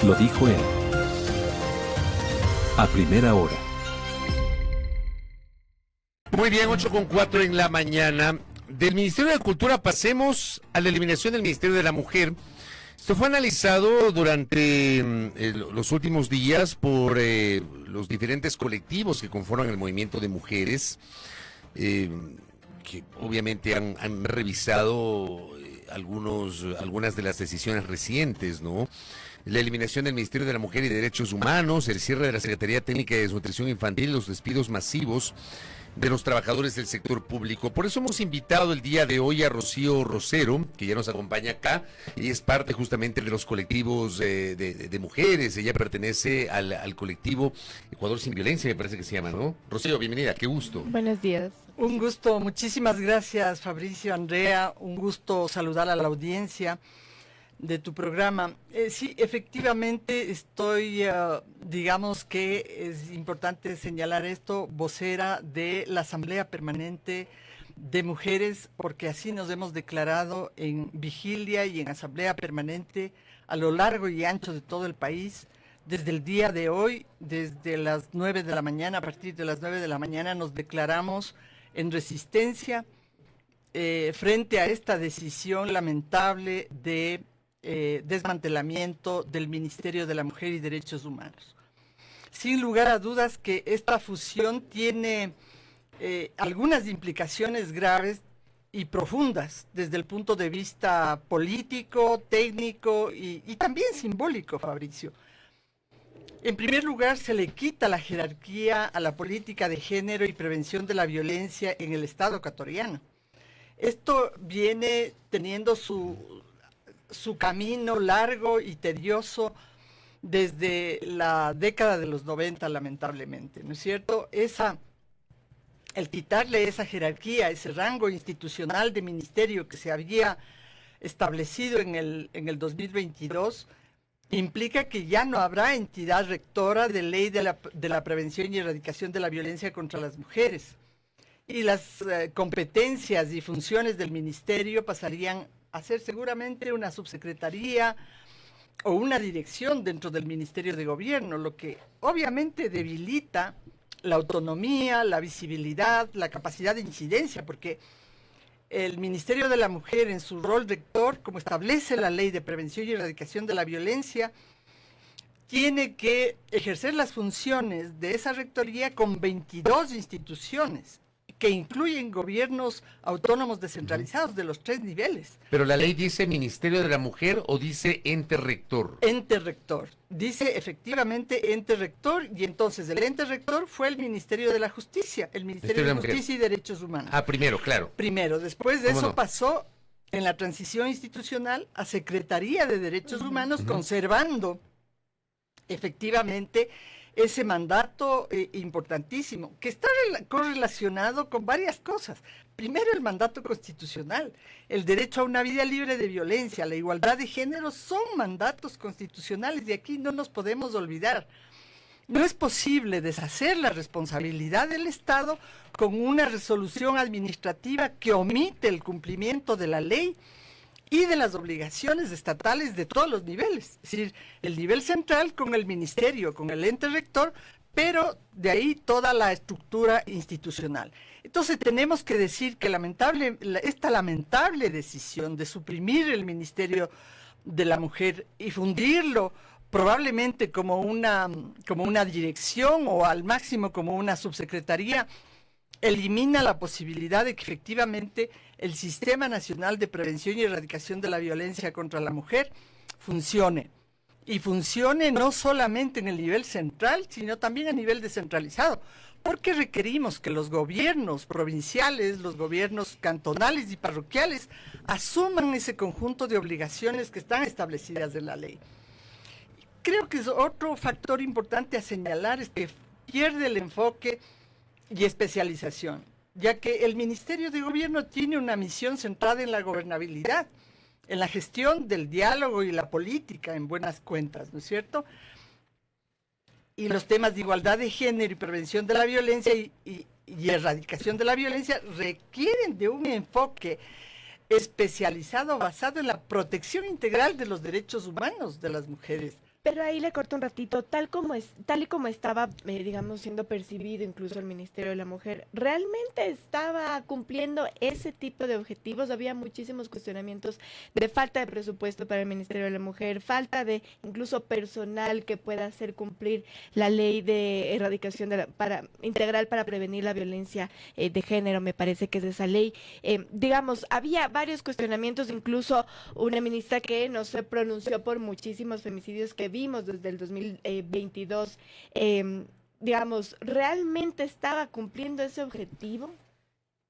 Lo dijo él. A primera hora. Muy bien, 8:04 en la mañana. Del Ministerio de Cultura pasemos a la eliminación del Ministerio de la Mujer. Esto fue analizado durante los últimos días por los diferentes colectivos que conforman el movimiento de mujeres, que obviamente han revisado algunas de las decisiones recientes, ¿no? La eliminación del Ministerio de la Mujer y Derechos Humanos, el cierre de la Secretaría Técnica de Desnutrición Infantil, los despidos masivos de los trabajadores del sector público. Por eso hemos invitado el día de hoy a Rocío Rosero, que ya nos acompaña acá, y es parte justamente de los colectivos de mujeres. Ella pertenece al colectivo Ecuador Sin Violencia, me parece que se llama, ¿no? Rocío, bienvenida, qué gusto. Buenos días. Un gusto, muchísimas gracias Fabricio, Andrea, un gusto saludar a la audiencia de tu programa. Sí, efectivamente digamos que es importante señalar esto, vocera de la Asamblea Permanente de Mujeres, porque así nos hemos declarado en vigilia y en Asamblea Permanente a lo largo y ancho de todo el país. Desde el día de hoy, desde las 9 de la mañana, a partir de las 9 de la mañana nos declaramos en resistencia frente a esta decisión lamentable de desmantelamiento del Ministerio de la Mujer y Derechos Humanos. Sin lugar a dudas que esta fusión tiene algunas implicaciones graves y profundas desde el punto de vista político, técnico y también simbólico, Fabricio. En primer lugar, se le quita la jerarquía a la política de género y prevención de la violencia en el Estado ecuatoriano. Esto viene teniendo su camino largo y tedioso desde la década de los 90, lamentablemente, ¿no es cierto? El quitarle esa jerarquía, ese rango institucional de ministerio que se había establecido en el 2022, implica que ya no habrá entidad rectora de ley de la prevención y erradicación de la violencia contra las mujeres. Y las competencias y funciones del ministerio pasarían a ser seguramente una subsecretaría o una dirección dentro del Ministerio de Gobierno, lo que obviamente debilita la autonomía, la visibilidad, la capacidad de incidencia, porque el Ministerio de la Mujer en su rol rector, como establece la Ley de Prevención y Erradicación de la Violencia, tiene que ejercer las funciones de esa rectoría con 22 instituciones, que incluyen gobiernos autónomos descentralizados de los 3 niveles. ¿Pero la ley dice Ministerio de la Mujer o dice ente rector? Ente rector. Dice efectivamente ente rector, y entonces el ente rector fue el Ministerio de la Justicia, el Ministerio de Justicia y Derechos Humanos. Ah, primero, claro. Primero, después de eso pasó en la transición institucional a Secretaría de Derechos Humanos, conservando efectivamente ese mandato importantísimo, que está correlacionado con varias cosas. Primero, el mandato constitucional, el derecho a una vida libre de violencia, la igualdad de género son mandatos constitucionales y aquí no nos podemos olvidar. No es posible deshacer la responsabilidad del Estado con una resolución administrativa que omite el cumplimiento de la ley y de las obligaciones estatales de todos los niveles, es decir, el nivel central con el ministerio, con el ente rector, pero de ahí toda la estructura institucional. Entonces tenemos que decir que esta lamentable decisión de suprimir el Ministerio de la Mujer y fundirlo probablemente como una dirección o al máximo como una subsecretaría, elimina la posibilidad de que efectivamente el Sistema Nacional de Prevención y Erradicación de la Violencia contra la Mujer funcione. Y funcione no solamente en el nivel central, sino también a nivel descentralizado. Porque requerimos que los gobiernos provinciales, los gobiernos cantonales y parroquiales asuman ese conjunto de obligaciones que están establecidas en la ley. Creo que es otro factor importante a señalar, es que pierde el enfoque y especialización, ya que el Ministerio de Gobierno tiene una misión centrada en la gobernabilidad, en la gestión del diálogo y la política, en buenas cuentas, ¿no es cierto? Y los temas de igualdad de género y prevención de la violencia y erradicación de la violencia requieren de un enfoque especializado basado en la protección integral de los derechos humanos de las mujeres, Pero ahí le corto un ratito, tal y como estaba, digamos, siendo percibido incluso el Ministerio de la Mujer, ¿realmente estaba cumpliendo ese tipo de objetivos? Había muchísimos cuestionamientos de falta de presupuesto para el Ministerio de la Mujer, falta de incluso personal que pueda hacer cumplir la ley de erradicación integral para prevenir la violencia de género, me parece que es esa ley. Digamos, había varios cuestionamientos, incluso una ministra que no se pronunció por muchísimos femicidios que vimos desde el 2022, digamos, ¿realmente estaba cumpliendo ese objetivo?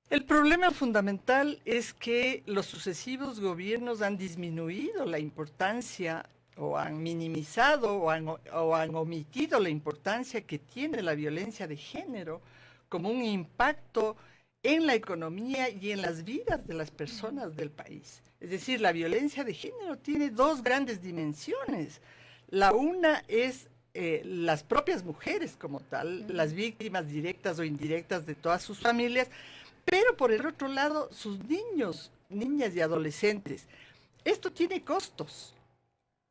El problema fundamental es que los sucesivos gobiernos han disminuido la importancia o han minimizado o han omitido la importancia que tiene la violencia de género como un impacto en la economía y en las vidas de las personas del país. Es decir, la violencia de género tiene dos grandes dimensiones. La una es las propias mujeres como tal, las víctimas directas o indirectas de todas sus familias, pero por el otro lado, sus niños, niñas y adolescentes. Esto tiene costos.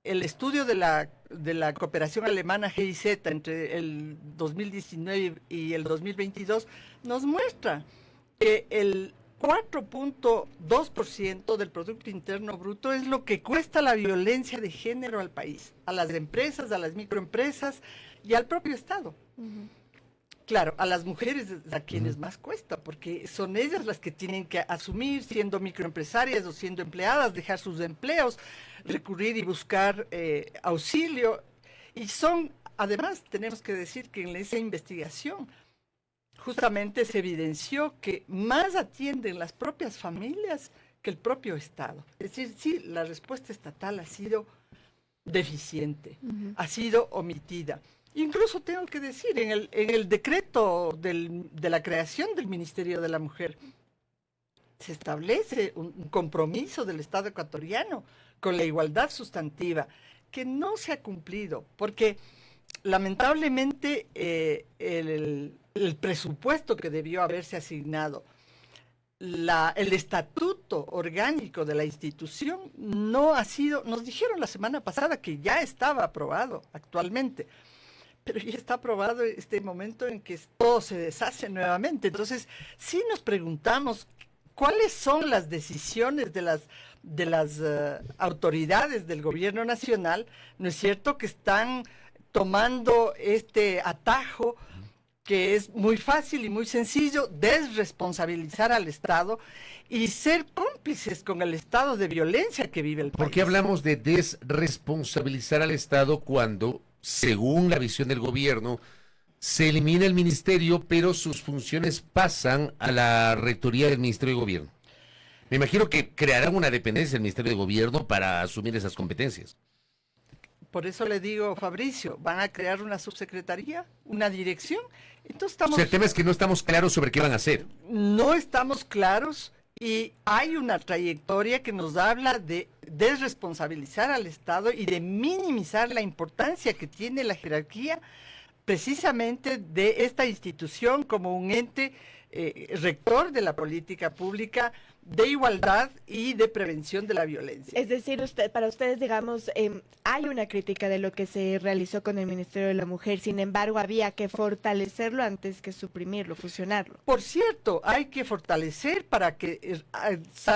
El estudio de la cooperación alemana GIZ entre el 2019 y el 2022 nos muestra que el 4.2% del Producto Interno Bruto es lo que cuesta la violencia de género al país, a las empresas, a las microempresas y al propio Estado. Claro, a las mujeres a quienes más cuesta, porque son ellas las que tienen que asumir, siendo microempresarias o siendo empleadas, dejar sus empleos, recurrir y buscar auxilio. Y además, tenemos que decir que en esa investigación justamente se evidenció que más atienden las propias familias que el propio Estado. Es decir, sí, la respuesta estatal ha sido deficiente, ha sido omitida. Incluso tengo que decir, en el decreto de la creación del Ministerio de la Mujer, se establece un compromiso del Estado ecuatoriano con la igualdad sustantiva, que no se ha cumplido, porque lamentablemente el presupuesto que debió haberse asignado, el estatuto orgánico de la institución no ha sido, nos dijeron la semana pasada que ya estaba aprobado actualmente, pero ya está aprobado este momento en que todo se deshace nuevamente. Entonces, sí nos preguntamos cuáles son las decisiones de las autoridades del gobierno nacional, ¿no es cierto?, que están tomando este atajo que es muy fácil y muy sencillo, desresponsabilizar al Estado y ser cómplices con el estado de violencia que vive el país. ¿Por qué hablamos de desresponsabilizar al Estado cuando, según la visión del gobierno, se elimina el ministerio, pero sus funciones pasan a la rectoría del Ministerio de Gobierno? Me imagino que crearán una dependencia del Ministerio de Gobierno para asumir esas competencias. Por eso le digo, Fabricio, van a crear una subsecretaría, una dirección. Entonces estamos... O sea, el tema es que no estamos claros sobre qué van a hacer. No estamos claros y hay una trayectoria que nos habla de desresponsabilizar al Estado y de minimizar la importancia que tiene la jerarquía precisamente de esta institución como un ente rector de la política pública de igualdad y de prevención de la violencia. Es decir, para ustedes, digamos, hay una crítica de lo que se realizó con el Ministerio de la Mujer, sin embargo, había que fortalecerlo antes que suprimirlo, fusionarlo. Por cierto, hay que fortalecer para que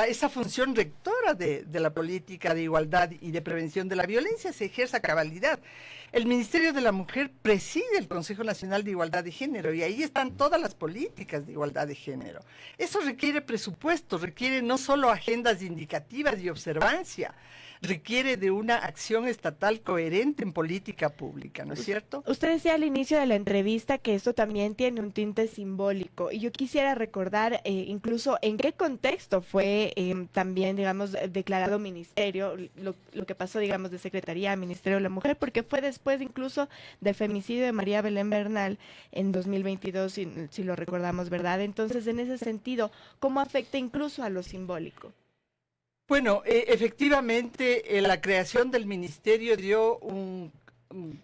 esa función rectora de la política de igualdad y de prevención de la violencia se ejerza a cabalidad. El Ministerio de la Mujer preside el Consejo Nacional de Igualdad de Género y ahí están todas las políticas de igualdad de género. Eso requiere presupuesto, requiere no solo agendas indicativas y observancia, requiere de una acción estatal coherente en política pública, ¿no es cierto? Usted decía al inicio de la entrevista que esto también tiene un tinte simbólico y yo quisiera recordar incluso en qué contexto fue también, digamos, declarado ministerio, lo que pasó, digamos, de Secretaría a Ministerio de la Mujer, porque fue después incluso del femicidio de María Belén Bernal en 2022, si lo recordamos, ¿verdad? Entonces, en ese sentido, ¿cómo afecta incluso a lo simbólico? Bueno, efectivamente, la creación del ministerio dio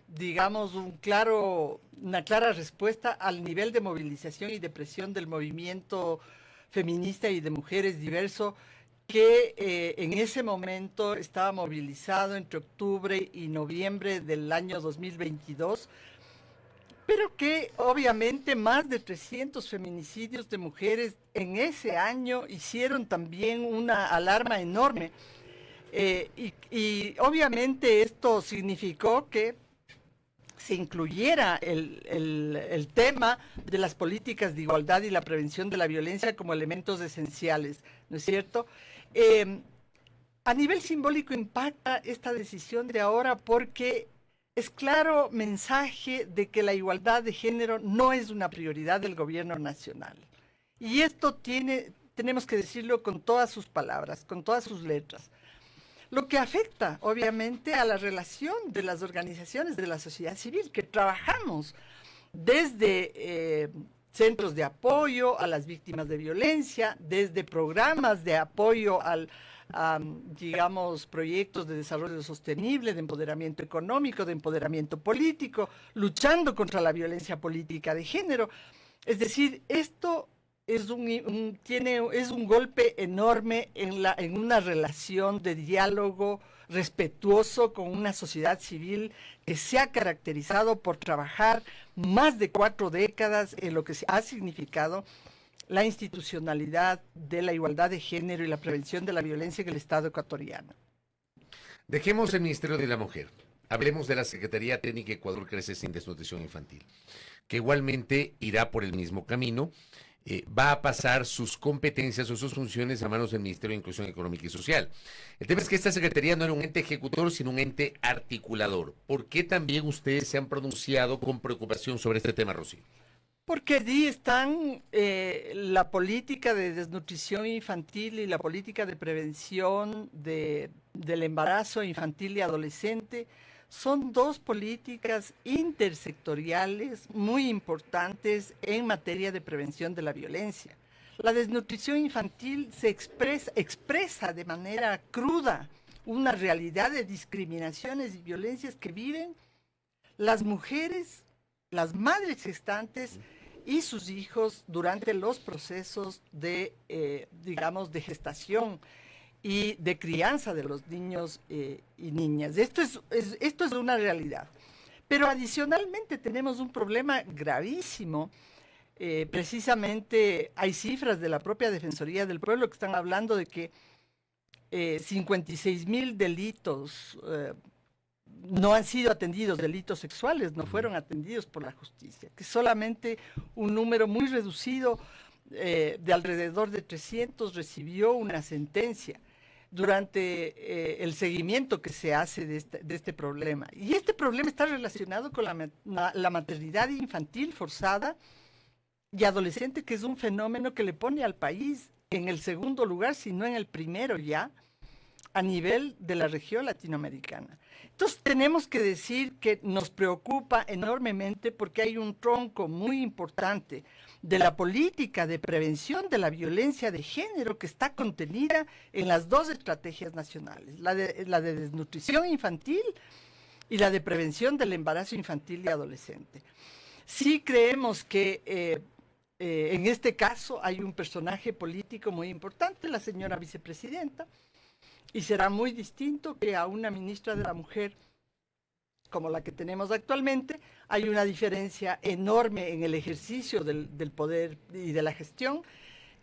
digamos, una clara respuesta al nivel de movilización y de presión del movimiento feminista y de mujeres diverso que en ese momento estaba movilizado entre octubre y noviembre del año 2022, pero que obviamente más de 300 feminicidios de mujeres en ese año hicieron también una alarma enorme. Y obviamente esto significó que se incluyera el tema de las políticas de igualdad y la prevención de la violencia como elementos esenciales, ¿no es cierto? A nivel simbólico impacta esta decisión de ahora porque es claro mensaje de que la igualdad de género no es una prioridad del gobierno nacional. Y esto tenemos que decirlo con todas sus palabras, con todas sus letras. Lo que afecta, obviamente, a la relación de las organizaciones de la sociedad civil, que trabajamos desde centros de apoyo a las víctimas de violencia, desde programas de apoyo digamos, proyectos de desarrollo sostenible, de empoderamiento económico, de empoderamiento político, luchando contra la violencia política de género. Es decir, esto es un golpe enorme en una relación de diálogo respetuoso con una sociedad civil que se ha caracterizado por trabajar más de 4 décadas en lo que ha significado la institucionalidad de la igualdad de género y la prevención de la violencia en el Estado ecuatoriano. Dejemos el Ministerio de la Mujer. Hablemos de la Secretaría Técnica Ecuador Crece Sin Desnutrición Infantil, que igualmente irá por el mismo camino. Va a pasar sus competencias o sus funciones a manos del Ministerio de Inclusión Económica y Social. El tema es que esta Secretaría no era un ente ejecutor, sino un ente articulador. ¿Por qué también ustedes se han pronunciado con preocupación sobre este tema, Rocío? Porque allí están la política de desnutrición infantil y la política de prevención del embarazo infantil y adolescente. Son 2 políticas intersectoriales muy importantes en materia de prevención de la violencia. La desnutrición infantil se expresa de manera cruda una realidad de discriminaciones y violencias que viven las mujeres, las madres gestantes y sus hijos durante los procesos de, digamos, de gestación y de crianza de los niños y niñas. Esto es una realidad. Pero adicionalmente tenemos un problema gravísimo. Precisamente hay cifras de la propia Defensoría del Pueblo que están hablando de que 56,000 delitos no han sido atendidos, delitos sexuales no fueron atendidos por la justicia, que solamente un número muy reducido de alrededor de 300 recibió una sentencia durante el seguimiento que se hace de este problema. Y este problema está relacionado con la maternidad infantil forzada y adolescente, que es un fenómeno que le pone al país en el segundo lugar, si no en el primero ya, a nivel de la región latinoamericana. Entonces tenemos que decir que nos preocupa enormemente porque hay un tronco muy importante de la política de prevención de la violencia de género que está contenida en las 2 estrategias nacionales, la de desnutrición infantil y la de prevención del embarazo infantil y adolescente. Sí creemos que en este caso hay un personaje político muy importante, la señora vicepresidenta, y será muy distinto que a una ministra de la Mujer como la que tenemos actualmente. Hay una diferencia enorme en el ejercicio del poder y de la gestión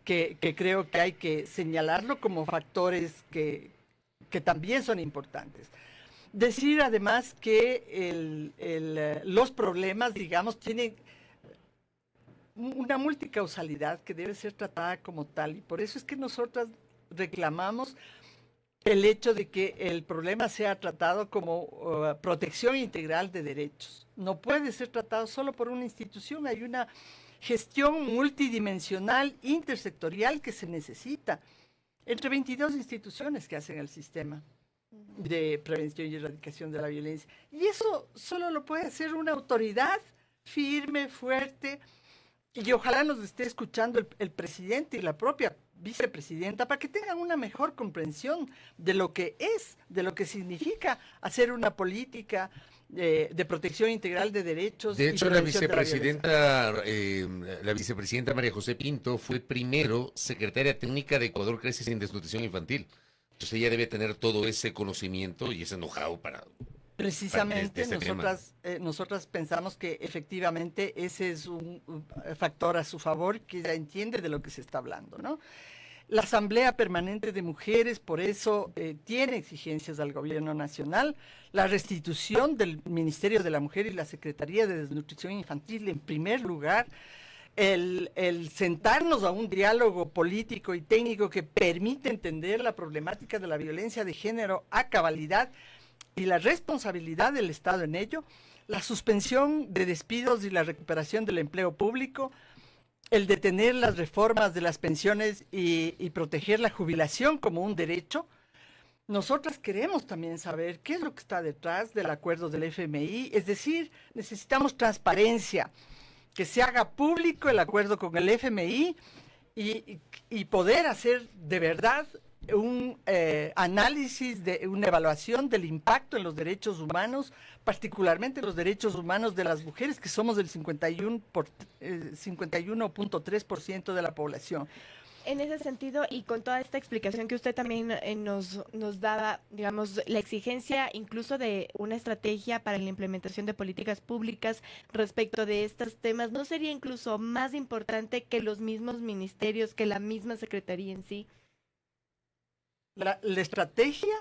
que creo que hay que señalarlo como factores que también son importantes. Decir además que los problemas, digamos, tienen una multicausalidad que debe ser tratada como tal, y por eso es que nosotras reclamamos el hecho de que el problema sea tratado como protección integral de derechos. No puede ser tratado solo por una institución, hay una gestión multidimensional, intersectorial que se necesita entre 22 instituciones que hacen el sistema de prevención y erradicación de la violencia. Y eso solo lo puede hacer una autoridad firme, fuerte, y ojalá nos esté escuchando el presidente y la propia vicepresidenta, para que tengan una mejor comprensión de lo que es, de lo que significa hacer una política de protección integral de derechos. De hecho, la prevención de la vicepresidenta María José Pinto fue primero secretaria técnica de Ecuador Crece sin Desnutrición Infantil. Entonces ella debe tener todo ese conocimiento y ese know-how para... Precisamente nosotras pensamos que efectivamente ese es un factor a su favor, que ella entiende de lo que se está hablando, ¿no? La Asamblea Permanente de Mujeres, por eso, tiene exigencias al gobierno nacional, la restitución del Ministerio de la Mujer y la Secretaría de Desnutrición Infantil en primer lugar, el sentarnos a un diálogo político y técnico que permite entender la problemática de la violencia de género a cabalidad y la responsabilidad del Estado en ello, la suspensión de despidos y la recuperación del empleo público, el detener las reformas de las pensiones y proteger la jubilación como un derecho. Nosotras queremos también saber qué es lo que está detrás del acuerdo del FMI, es decir, necesitamos transparencia, que se haga público el acuerdo con el FMI y poder hacer de verdad un análisis, una evaluación del impacto en los derechos humanos, particularmente los derechos humanos de las mujeres, que somos el 51.3% de la población. En ese sentido, y con toda esta explicación que usted también nos daba, digamos, la exigencia incluso de una estrategia para la implementación de políticas públicas respecto de estos temas, ¿no sería incluso más importante que los mismos ministerios, que la misma secretaría en sí? La estrategia,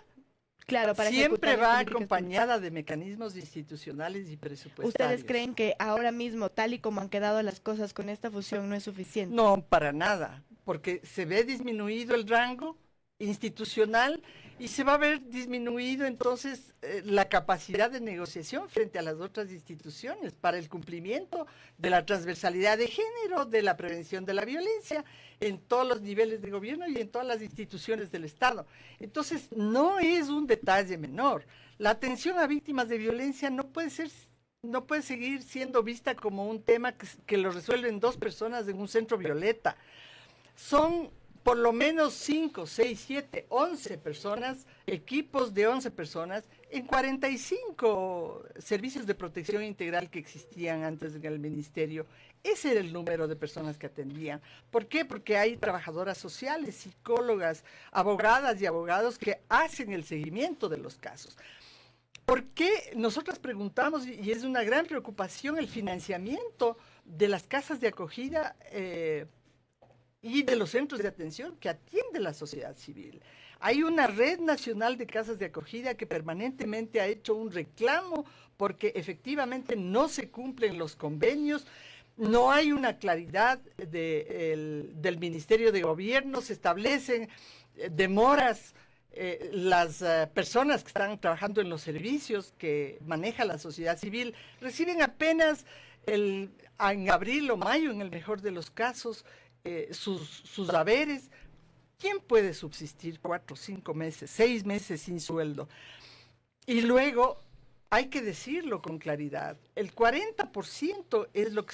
claro, para siempre va acompañada de mecanismos institucionales y presupuestarios. ¿Ustedes creen que ahora mismo, tal y como han quedado las cosas con esta fusión, no es suficiente? No, para nada, porque se ve disminuido el rango institucional y se va a ver disminuido entonces la capacidad de negociación frente a las otras instituciones para el cumplimiento de la transversalidad de género, de la prevención de la violencia en todos los niveles de gobierno y en todas las instituciones del Estado. Entonces, no es un detalle menor. La atención a víctimas de violencia no puede seguir siendo vista como un tema que lo resuelven 2 personas en un centro violeta. Son por lo menos 5, 6, 7, 11 personas, equipos de 11 personas, en 45 servicios de protección integral que existían antes en el ministerio. Ese era el número de personas que atendían. ¿Por qué? Porque hay trabajadoras sociales, psicólogas, abogadas y abogados que hacen el seguimiento de los casos. ¿Por qué? Nosotros preguntamos, y es una gran preocupación, el financiamiento de las casas de acogida y de los centros de atención que atiende la sociedad civil. Hay una red nacional de casas de acogida que permanentemente ha hecho un reclamo porque efectivamente no se cumplen los convenios, no hay una claridad del Ministerio de Gobierno, se establecen demoras. Las personas que están trabajando en los servicios que maneja la sociedad civil reciben apenas en abril o mayo, en el mejor de los casos, sus haberes. ¿Quién puede subsistir 4, 5 meses, 6 meses sin sueldo? Y luego, hay que decirlo con claridad, el 40% es lo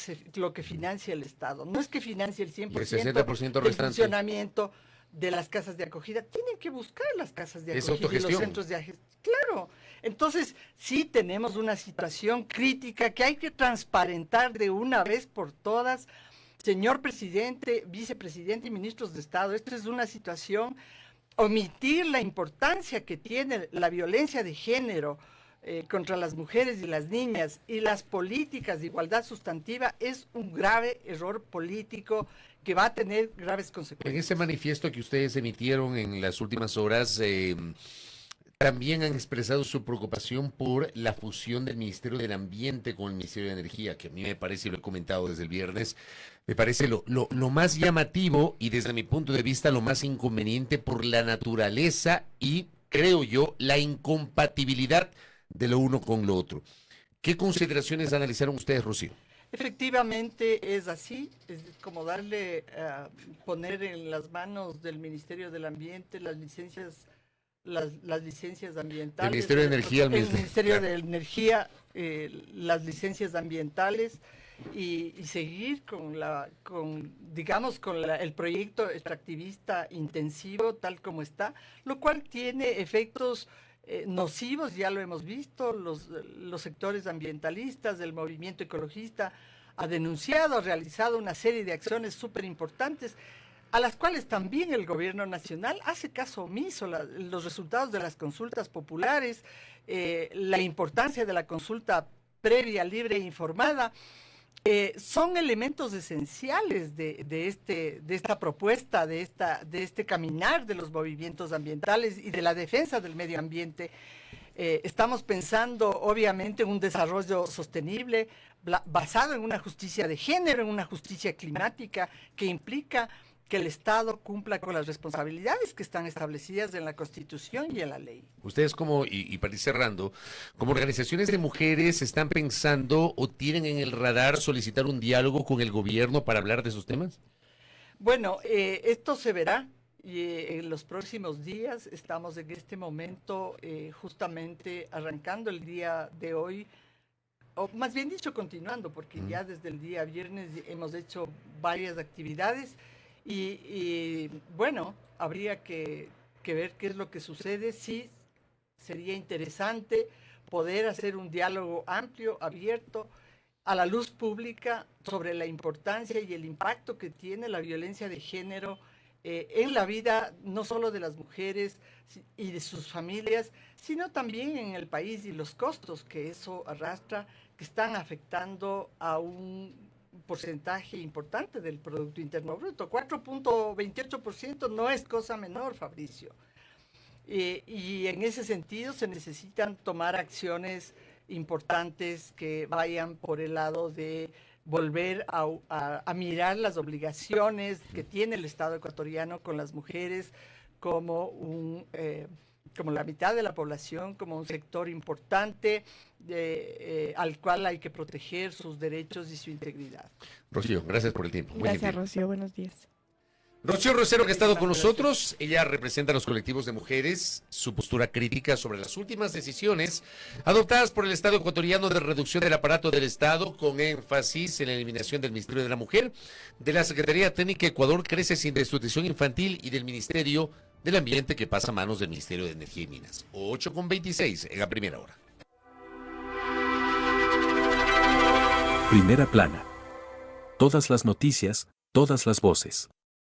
que financia el Estado. No es que financie el 100% del funcionamiento de las casas de acogida. Tienen que buscar las casas de acogida y los centros de acogida. Claro. Entonces, sí tenemos una situación crítica que hay que transparentar de una vez por todas. Señor presidente, vicepresidente y ministros de Estado, esta es una situación, omitir la importancia que tiene la violencia de género contra las mujeres y las niñas y las políticas de igualdad sustantiva es un grave error político que va a tener graves consecuencias. En ese manifiesto que ustedes emitieron en las últimas horas, también han expresado su preocupación por la fusión del Ministerio del Ambiente con el Ministerio de Energía, que a mí me parece, y lo he comentado desde el viernes, me parece lo más llamativo y desde mi punto de vista lo más inconveniente por la naturaleza y, creo yo, la incompatibilidad de lo uno con lo otro. ¿Qué consideraciones analizaron ustedes, Rocío? Efectivamente es así, es como poner en las manos del Ministerio del Ambiente las licencias ambientales. El Ministerio de Energía, el Ministerio de Energía, las licencias ambientales, y seguir digamos, el proyecto extractivista intensivo tal como está, lo cual tiene efectos nocivos, ya lo hemos visto, los sectores ambientalistas, del movimiento ecologista, ha denunciado, ha realizado una serie de acciones súper importantes, a las cuales también el gobierno nacional hace caso omiso. Los resultados de las consultas populares, la importancia de la consulta previa, libre e informada, son elementos esenciales de esta propuesta, de este caminar de los movimientos ambientales y de la defensa del medio ambiente. Estamos pensando, obviamente, en un desarrollo sostenible basado en una justicia de género, en una justicia climática que implica que el Estado cumpla con las responsabilidades que están establecidas en la Constitución y en la ley. Ustedes y para ir cerrando, como organizaciones de mujeres, ¿están pensando o tienen en el radar solicitar un diálogo con el gobierno para hablar de esos temas? Bueno, esto se verá en los próximos días. Estamos en este momento justamente arrancando el día de hoy, o más bien dicho, continuando, porque ya desde el día viernes hemos hecho varias actividades. Y bueno, habría que ver qué es lo que sucede. Sí, sería interesante poder hacer un diálogo amplio, abierto, a la luz pública sobre la importancia y el impacto que tiene la violencia de género en la vida no solo de las mujeres y de sus familias, sino también en el país, y los costos que eso arrastra, que están afectando a un porcentaje importante del Producto Interno Bruto. 4.28% no es cosa menor, Fabricio. Y en ese sentido se necesitan tomar acciones importantes que vayan por el lado de volver a mirar las obligaciones que tiene el Estado ecuatoriano con las mujeres como como la mitad de la población, como un sector importante al cual hay que proteger sus derechos y su integridad. Rocío, gracias por el tiempo. Gracias, Rocío. Buenos días. Rocío Rosero, que ha estado con nosotros, ella representa a los colectivos de mujeres, su postura crítica sobre las últimas decisiones adoptadas por el Estado ecuatoriano de reducción del aparato del Estado, con énfasis en la eliminación del Ministerio de la Mujer, de la Secretaría Técnica Ecuador Crece Sin Desnutrición Infantil y del Ministerio del Ambiente, que pasa a manos del Ministerio de Energía y Minas. 8:26 en la primera hora. Primera plana. Todas las noticias, todas las voces.